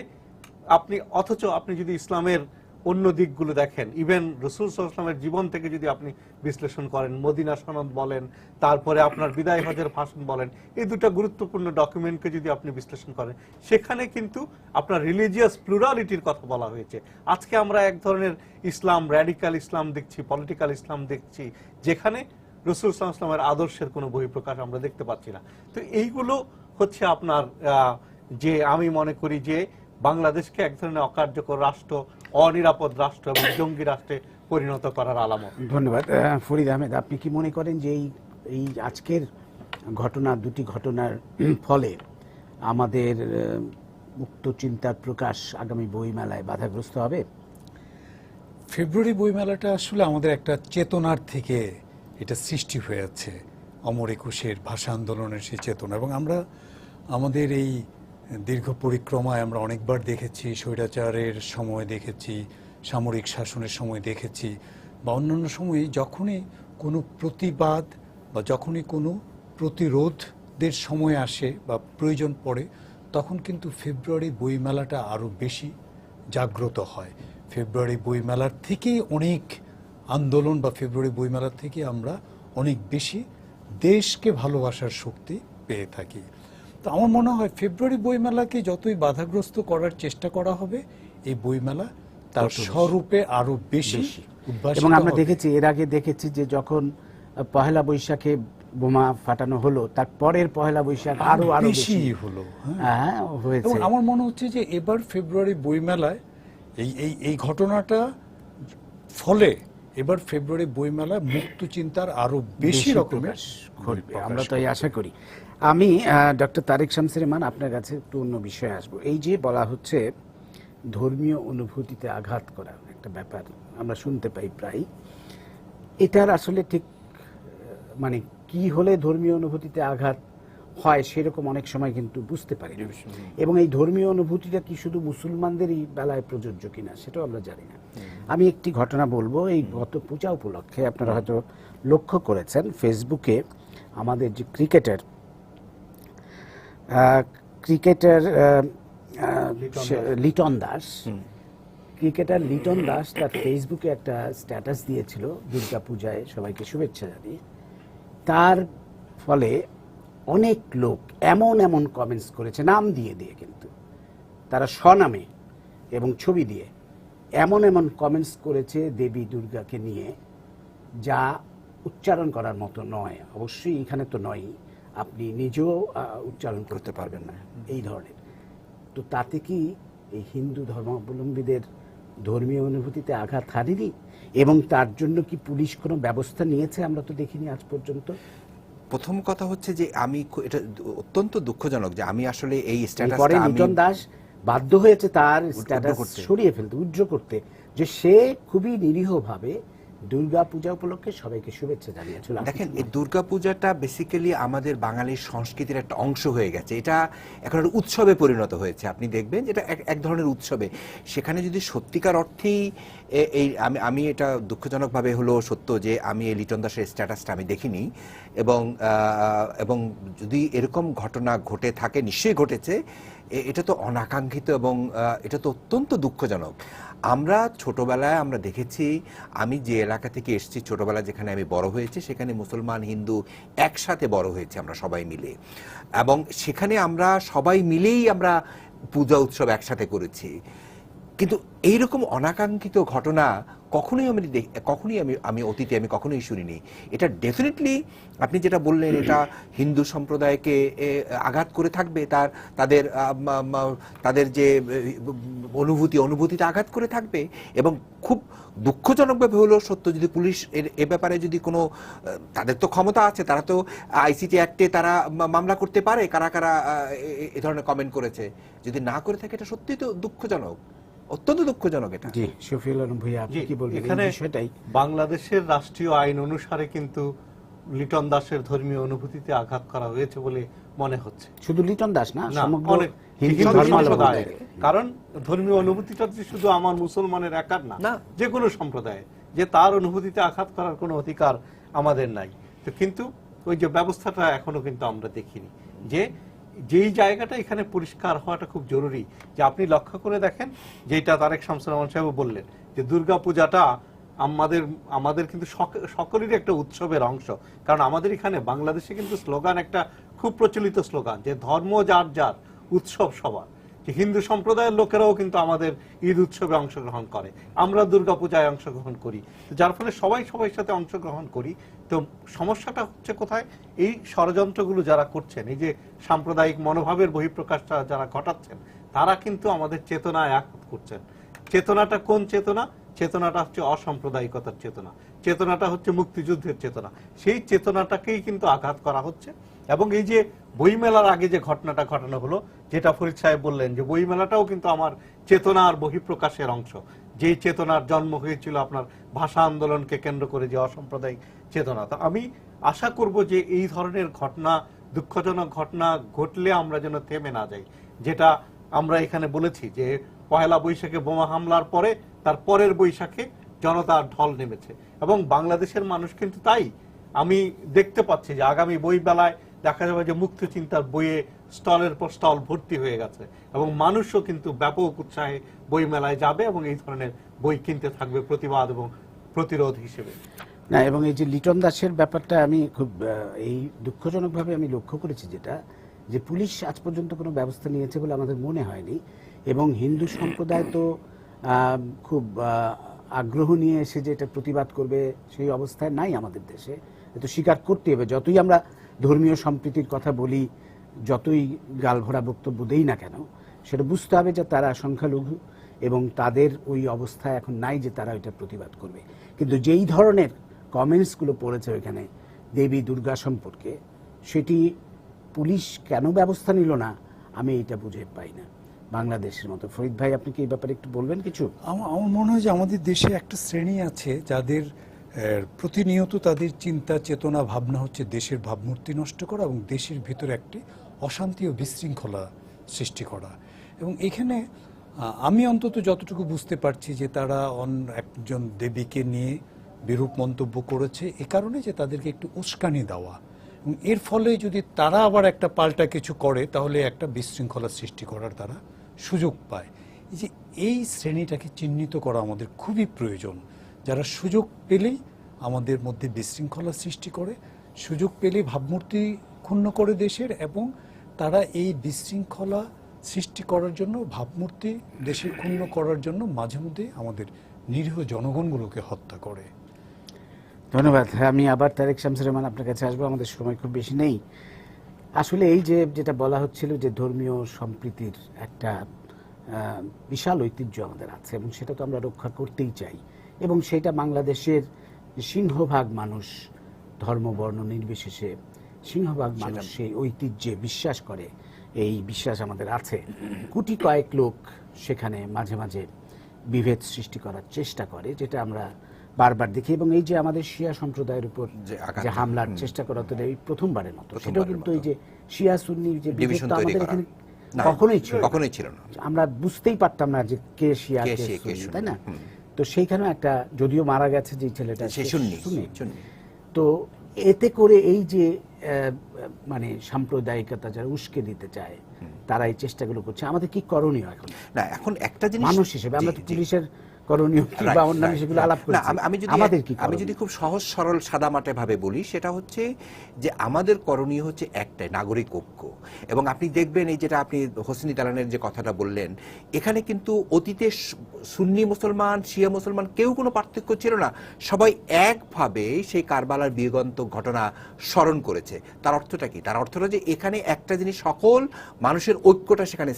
অথচ আপনি যদি ইসলামের অন্য দিকগুলো দেখেন, ইভেন রাসূল সাল্লাল্লাহু আলাইহি ওয়াসাল্লামের জীবন থেকে যদি আপনি বিশ্লেষণ করেন, মদিনা সনদ বলেন, তারপরে আপনার বিদায় হজের ভাষণ বলেন, এই 2টা গুরুত্বপূর্ণ ডকুমেন্টকে যদি আপনি বিশ্লেষণ করেন, সেখানে কিন্তু আপনার রিলিজিয়াস প্লুরালিটির কথা বলা হয়েছে। আজকে আমরা এক ধরনের ইসলাম, র্যাডিক্যাল ইসলাম দেখছি, পলিটিক্যাল ইসলাম দেখছি, যেখানে রাসূল সাল্লাল্লাহু আলাইহি ওয়াসাল্লামের আদর্শের কোনো বহিঃপ্রকাশ আমরা দেখতে পাচ্ছি না। তো এইগুলো হচ্ছে আপনার যে আমি মনে করি যে বাংলাদেশকে এক ধরনের অকার্যকর রাষ্ট্র, অনিরাপদ রাষ্ট্র এবং জঙ্গি রাষ্ট্রে পরিণত করার আলামত। ধন্যবাদ। ফরিদ আহমেদ, আপনি কি মনে করেন যে এই আজকের দুটি ঘটনার ফলে আমাদের মুক্ত চিন্তার প্রকাশ আগামী বইমেলায় বাধাগ্রস্ত হবে? ফেব্রুয়ারি বইমেলাটা আসলে আমাদের একটা চেতনার থেকে এটা সৃষ্টি হয়েছে, অমর একুশের ভাষা আন্দোলনের সেই চেতনা। এবং আমরা আমাদের এই দীর্ঘ পরিক্রমায় আমরা অনেকবার দেখেছি, স্বৈরাচারের সময় দেখেছি, সামরিক শাসনের সময় দেখেছি, বা অন্যান্য সময়ে যখনই কোনো প্রতিবাদ বা যখনই কোনো প্রতিরোধের সময় আসে বা প্রয়োজন পড়ে, তখন কিন্তু ফেব্রুয়ারি বইমেলাটা আরও বেশি জাগ্রত হয়। ফেব্রুয়ারি বইমেলার থেকেই অনেক আন্দোলন বা ফেব্রুয়ারি বইমেলার থেকে আমরা অনেক বেশি দেশকে ভালোবাসার শক্তি পেয়ে থাকি। তো আমার মনে হয় ফেব্রুয়ারি বইমেলাকে যতই বাধাগ্রস্ত করার চেষ্টা করা হবে, এই বইমেলা তার স্বরূপে আরো বেশি এবং আমরা দেখেছি, এর আগে দেখেছি যে যখন পহেলা বৈশাখে বোমা ফাটানো হলো, তার পরের পহেলা বৈশাখ আরো বেশি হলো। হয়েছে। আমার মনে হচ্ছে যে এবার ফেব্রুয়ারি বইমেলায় এই ঘটনাটা ফলে এবার ফেব্রুয়ারি বইমেলা মুক্ত চিন্তার আরো বেশি রকমের ঘটবে, আমরা তো এই আশা করি। আমি ডক্টর তারেক শামসুর রহমান, আপনার কাছে একটু অন্য বিষয়ে আসবো। এই যে বলা হচ্ছে ধর্মীয় অনুভূতিতে আঘাত করা একটা ব্যাপার আমরা শুনতে পাই প্রায়, এটার আসলে ঠিক মানে কি হলে ধর্মীয় অনুভূতিতে আঘাত হয় সেরকম অনেক সময় কিন্তু বুঝতে পারি না। এবং এই ধর্মীয় অনুভূতিটা কি শুধু মুসলমানদেরই বেলায় প্রযোজ্য কিনা সেটাও আমরা জানি না। আমি একটি ঘটনা বলবো, এই গত পূজা উপলক্ষে আপনারা হয়তো লক্ষ্য করেছেন ফেসবুকে আমাদের যে ক্রিকেটার লিটন দাস, ক্রিকেটার লিটন দাস তার ফেসবুকে একটা স্ট্যাটাস দিয়েছিল দুর্গা পূজায় সবাইকে শুভেচ্ছা জানিয়ে। তার ফলে অনেক লোক এমন এমন কমেন্টস করেছে, নাম দিয়ে দিয়ে, কিন্তু তারা স্বনামে এবং ছবি দিয়ে এমন এমন কমেন্টস করেছে দেবী দুর্গাকে নিয়ে, যা উচ্চারণ করার মতো নয়। অবশ্যই এখানে তো নয়, আপনি নিজেও উচ্চারণ করতে পারবেন না এই ধরনের। তো তাতে কি এই হিন্দু ধর্মাবলম্বীদের ধর্মীয় অনুভূতিতে আঘাত হানেনি? এবং তার জন্য কি পুলিশ কোনো ব্যবস্থা নিয়েছে? আমরা তো দেখিনি আজ পর্যন্ত। প্রথম কথা হচ্ছে যে আমি এটা অত্যন্ত দুঃখজনক যে আমি আসলে এই পরে স্ট্যাটাসটা লিটন দাস বাধ্য হয়েছে তার স্ট্যাটাস সরিয়ে ফেলতে, উজ্জ্ব করতে, যে সে খুবই নিরীহভাবে দুর্গা পূজা উপলক্ষে সবাইকে শুভেচ্ছা জানিয়েছিল। দেখেন, এই দুর্গা পূজাটা বেসিক্যালি আমাদের বাঙালির সংস্কৃতির একটা অংশ হয়ে গেছে। এটা এখন একটা উৎসবে পরিণত হয়েছে। আপনি দেখবেন যেটা এক ধরনের উৎসবে, সেখানে যদি সত্যিকার অর্থেই এই আমি এটা দুঃখজনকভাবে হলো সত্য যে আমি এই লিটন দাসের স্ট্যাটাসটা আমি দেখিনি, এবং যদি এরকম ঘটনা ঘটে থাকে, নিশ্চয়ই ঘটেছে, এটা তো অনাকাঙ্ক্ষিত এবং এটা তো অত্যন্ত দুঃখজনক। আমরা ছোটবেলায় আমরা দেখেছি, আমি যে এলাকা থেকে এসেছি, ছোটবেলায় যেখানে আমি বড় হয়েছি, সেখানে মুসলমান হিন্দু একসাথে বড় হয়েছে আমরা সবাই মিলে, এবং সেখানে আমরা সবাই মিলেই আমরা পূজা উৎসব একসাথে করেছি। কিন্তু এইরকম অনাকাঙ্ক্ষিত ঘটনা কখনোই আমি অতীতে আমি কখনোই শুনিনি। এটা ডেফিনেটলি আপনি যেটা বললেন, এটা হিন্দু সম্প্রদায়কে আঘাত করে থাকবে, তাদের যে অনুভূতিতে আঘাত করে থাকবে। এবং খুব দুঃখজনকভাবে হলো সত্য, যদি পুলিশ এ ব্যাপারে যদি কোনো, তাদের তো ক্ষমতা আছে, তারা তো আইসিটি অ্যাক্টে তারা মামলা করতে পারে কারা কারা এ ধরনের কমেন্ট করেছে। যদি না করে থাকে, এটা সত্যিই তো দুঃখজনক, অত্যন্ত দুঃখজনক এটা। জি, শফিউল আলম ভাইয়া, আপনি কি বলবেন এখানে? এই বিষয়টাই বাংলাদেশের রাষ্ট্রীয় আইন অনুসারে কিন্তু লিটন দাসের ধর্মীয় অনুভূতিতে আঘাত করা হয়েছে বলে মনে হচ্ছে। শুধু লিটন দাস না, সমগ্র অনেক হিন্দু হিন্দু ধর্মাবলম্বী। কারণ ধর্মীয় অনুভূতিটা যে শুধু আমার মুসলমানের একার না। না, যে কোনো সম্প্রদায়, যে তার অনুভূতিতে আঘাত করার কোনো অধিকার আমাদের নাই। তো কিন্তু ওই যে ব্যবস্থাটা এখনো কিন্তু আমরা দেখিনি, যে যেই জায়গাটা এখানে পরিষ্কার হওয়াটা খুব জরুরি। যে আপনি লক্ষ্য করে দেখেন, যেটা তারেক শামসুল রহমান সাহেব বললেন, যে দুর্গা পূজাটা আমাদের কিন্তু সকলেরই একটা উৎসবের অংশ। কারণ আমাদের এখানে বাংলাদেশে কিন্তু স্লোগান একটা খুব প্রচলিত স্লোগান, যে ধর্ম যার যার, উৎসব সবার। যে হিন্দু সম্প্রদায়ের লোকেরাও কিন্তু আমাদের ঈদ উৎসবে অংশগ্রহণ করে, আমরা দুর্গা পূজায় অংশগ্রহণ করি, যার ফলে সবাই সবার সাথে অংশগ্রহণ করি। তো সমস্যাটা হচ্ছে কোথায়? এই ষড়যন্ত্রগুলো যারা করছেন, এই যে সাম্প্রদায়িক মনোভাবের বহিঃপ্রকাশটা যারা ঘটাচ্ছেন, তারা কিন্তু আমাদের চেতনায় আঘাত করছেন। চেতনাটা কোন চেতনা? চেতনাটা হচ্ছে অসাম্প্রদায়িকতার চেতনা, চেতনাটা হচ্ছে মুক্তিযুদ্ধের চেতনা। সেই চেতনাটাকেই কিন্তু আঘাত করা হচ্ছে। এবং এই যে বইমেলার আগে যে ঘটনাটা ঘটানো হলো, যেটা ফরিদ সাহেব বললেন, যে বইমেলাটাও কিন্তু আমার চেতনার বহিঃপ্রকাশের অংশ। যেই চেতনার জন্ম হয়েছিল আপনার ভাষা আন্দোলনকে কেন্দ্র করে, যে অসাম্প্রদায়িক চেতনা। তো আমি আশা করব যে এই ধরনের ঘটনা, দুঃখজনক ঘটনা ঘটলে আমরা যেন থেমে না যাই। যেটা আমরা এখানে বলেছি, যে পয়লা বৈশাখে বোমা হামলার পরে তার পরের বৈশাখে জনতার ঢল নেমেছে, এবং বাংলাদেশের মানুষ কিন্তু তাই আমি দেখতে পাচ্ছি, যে আগামী বই বেলায় দেখা যাবে যে মুক্ত চিন্তার বইয়ে স্টলের পর স্টল ভর্তি হয়ে গেছে, এবং মানুষও কিন্তু ব্যাপক উৎসাহে বই মেলায় যাবে এবং এই ধরনের বই কিনতে থাকবে প্রতিবাদ এবং প্রতিরোধ হিসেবে। না, এবং এই যে লিটন দাসের ব্যাপারটা আমি খুব এই দুঃখজনকভাবে আমি লক্ষ্য করেছি, যেটা যে পুলিশ আজ পর্যন্ত কোনো ব্যবস্থা নিয়েছে বলে আমাদের মনে হয়নি। এবং হিন্দু সম্প্রদায় তো খুব আগ্রহ নিয়ে এসে যে এটা প্রতিবাদ করবে সেই অবস্থায় নাই আমাদের দেশে। এটা স্বীকার করতে হবে, যতই আমরা ধর্মীয় সম্প্রীতির কথা বলি, যতই গালভরা বক্তব্য দেই না কেন, সেটা বুঝতে হবে যে তারা সংখ্যালঘু এবং তাদের ওই অবস্থা এখন নাই যে তারা ওইটা প্রতিবাদ করবে। কিন্তু যেই ধরনের কমেন্টসগুলো পড়েছে ওইখানে দেবী দুর্গা সম্পর্কে, সেটি পুলিশ কেন ব্যবস্থা নিল না, আমি এটা বুঝে পাই না বাংলাদেশের মতো। ফরিদ ভাই, আপনি কি এই ব্যাপারে একটু বলবেন কিছু? আমার মনে হয় যে আমাদের দেশে একটা শ্রেণী আছে যাদের প্রতিনিয়ত তাদের চিন্তা চেতনা ভাবনা হচ্ছে দেশের ভাবমূর্তি নষ্ট করা এবং দেশের ভিতরে একটি অশান্তি ও বিশৃঙ্খলা সৃষ্টি করা। এবং এখানে আমি অন্তত যতটুকু বুঝতে পারছি যে তারা একজন দেবীকে নিয়ে বিরূপ মন্তব্য করেছে এ কারণে যে তাদেরকে একটু উস্কানি দেওয়া, এবং এর ফলে যদি তারা আবার একটা পাল্টা কিছু করে তাহলে একটা বিশৃঙ্খলা সৃষ্টি করার তারা সুযোগ পায়। এই যে এই শ্রেণীটাকে চিহ্নিত করা আমাদের খুবই প্রয়োজন, যারা সুযোগ পেলেই আমাদের মধ্যে বিশৃঙ্খলা সৃষ্টি করে, সুযোগ পেলেই ভাবমূর্তি ক্ষুণ্ণ করে দেশের, এবং তারা এই বিশৃঙ্খলা সৃষ্টি করার জন্য ভাবমূর্তি দেশের ক্ষুণ্ণ করার জন্য মাঝে মধ্যে আমাদের নিরীহ জনগণগুলোকে হত্যা করে। ধন্যবাদ। আমি আবার তারেক শামসুর রহমান আপনার কাছে আসবো, আমাদের সময় খুব বেশি নেই। আসলে এই যে যেটা বলা হচ্ছিল যে ধর্মীয় সম্প্রীতির একটা বিশাল ঐতিহ্য আমাদের আছে এবং সেটা তো আমরা রক্ষা করতেই চাই, এবং সেটা বাংলাদেশের সিংহভাগ মানুষ ধর্ম বর্ণ নির্বিশেষে সিংহভাগ মানুষ সেই ঐতিহ্যে বিশ্বাস করে। এই বিশ্বাস আমাদের আছে। কোটি কয়েক লোক সেখানে মাঝে মাঝে বিভেদ সৃষ্টি করার চেষ্টা করে, যেটা আমরা বারবার দেখি। এবং এই যে আমাদের শিয়া সম্প্রদায়ের উপর যে হামলার চেষ্টা করা, তো এই প্রথমবারের মতো। সেটাও কিন্তু এই যে শিয়া সুন্নি যে বিভেদটা আমাদের এখানে কখনোই ছিল না, আমরা বুঝতেই পারতাম না যে কে শিয়া কে সুন্নি, তাই না? তো সেইখানেও একটা, যদিও মারা গেছে যে ছেলেটা সুন্নি, তো এতে করে এই যে মানে সাম্প্রদায়িকতা যারা উস্কে দিতে চায় তারা এই চেষ্টাগুলো করছে। আমাদের কি করণীয় এখন? না, এখন একটা জিনিস মানুষ হিসেবে আমরা তো পুলিশের করণীয় বা অন্যান্য সেগুলো আলাপ করছি, আমি যদি খুব সহজ সরল সাদামাটা ভাবে বলি, সেটা হচ্ছে যে আমাদের করণীয় হচ্ছে একটাই, নাগরিক ঐক্য। এবং আপনি দেখবেন এই যেটা আপনি হোসনি তালানের যে কথাটা বললেন, এখানে কিন্তু অতীতে সুন্নি মুসলমান শিয়া মুসলমান কেউ কোনো পার্থক্য ছিল না, সবাই একভাবে সেই কারবালার বিয়োগান্তক ঘটনা স্মরণ করেছে। তার অর্থটা কি? তার অর্থটা যে এখানে একটা জিনিস, সকল মানুষের ঐক্যটা সেখানে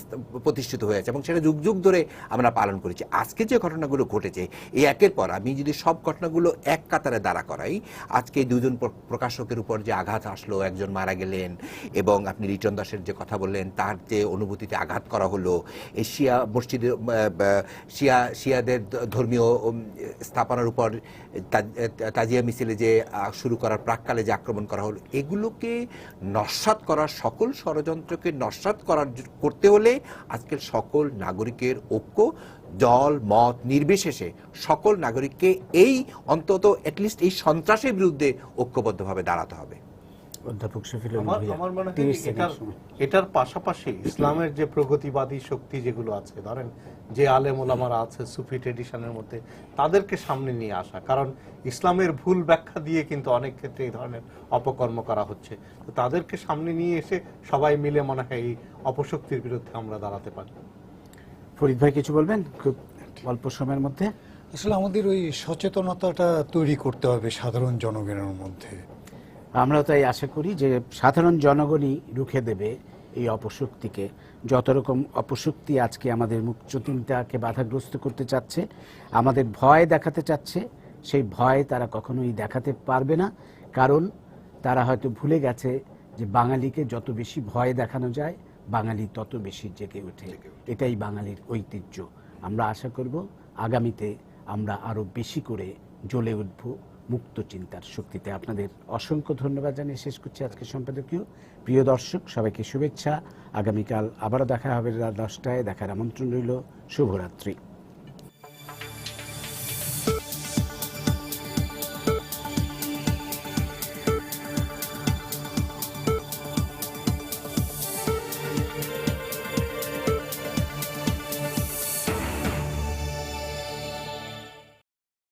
প্রতিষ্ঠিত হয়েছে এবং সেটা যুগ যুগ ধরে আমরা পালন করেছি। আজকে যে ঘটনাগুলো ঘটেছে এই একের পর, আমি যদি সব ঘটনাগুলো এক কাতারে দাঁড়া করাই, আজকে দুজন প্রকাশকের উপর যে আঘাত আসলো, একজন মারা গেলেন, এবং আপনি রিটন দাসের যে কথা বললেন তার যে অনুভূতিতে আঘাত করা হলো, এই শিয়া মসজিদে শিয়াদের ধর্মীয় স্থাপনার উপর তাজিয়া মিছিলে যে শুরু করার প্রাককালে যে আক্রমণ করা হলো, এগুলোকে নস্যাৎ করার, সকল ষড়যন্ত্রকে নস্যাৎ করতে হলে আজকের সকল নাগরিকের ঐক্য, দল মত নির্বিশেষে সকল নাগরিককে এই অন্তত অ্যাটলিস্ট এই সন্ত্রাসের বিরুদ্ধে ঐক্যবদ্ধভাবে দাঁড়াতে হবে। অধ্যাপক শফিউল আমার মনে হয় এটার পাশাপাশি ইসলামের যে প্রগতিবাদী শক্তি যেগুলো আছে, ধরেন যে আলেম ওলামারা আছে সুফি ট্রেডিশনের মধ্যে, তাদেরকে সামনে নিয়ে আসা। কারণ ইসলামের ভুল ব্যাখ্যা দিয়ে কিন্তু অনেক ক্ষেত্রে এই ধরনের অপকর্ম করা হচ্ছে। তো তাদেরকে সামনে নিয়ে এসে সবাই মিলে মনে হয় এই অপশক্তির বিরুদ্ধে আমরা দাঁড়াতে পারি। ফরিদ ভাই কিছু বলবেন খুব অল্প সময়ের মধ্যে? আসলে আমাদের ওই সচেতনতাটা তৈরি করতে হবে সাধারণ জনগণের মধ্যে। আমরাও তাই আশা করি যে সাধারণ জনগণই রুখে দেবে এই অপশক্তিকে। যত রকম অপশক্তি আজকে আমাদের মুক্ত চিন্তাকে বাধাগ্রস্ত করতে চাচ্ছে, আমাদের ভয় দেখাতে চাচ্ছে, সেই ভয় তারা কখনোই দেখাতে পারবে না। কারণ তারা হয়তো ভুলে গেছে যে বাঙালিকে যত বেশি ভয় দেখানো যায় বাঙালি তত বেশি জেগে ওঠে। এটাই বাঙালির ঐতিহ্য। আমরা আশা করব আগামীতে আমরা আরো বেশি করে জ্বলে উঠব মুক্ত চিন্তার শক্তিতে। আপনাদের অসংখ্য ধন্যবাদ জানিয়ে শেষ করছি আজকে সম্পাদকীয়। প্রিয় দর্শক, সবাইকে শুভেচ্ছা। আগামীকাল আবারও দেখা হবে রাত 10টায়। দেখার আমন্ত্রণ রইল। শুভরাত্রি।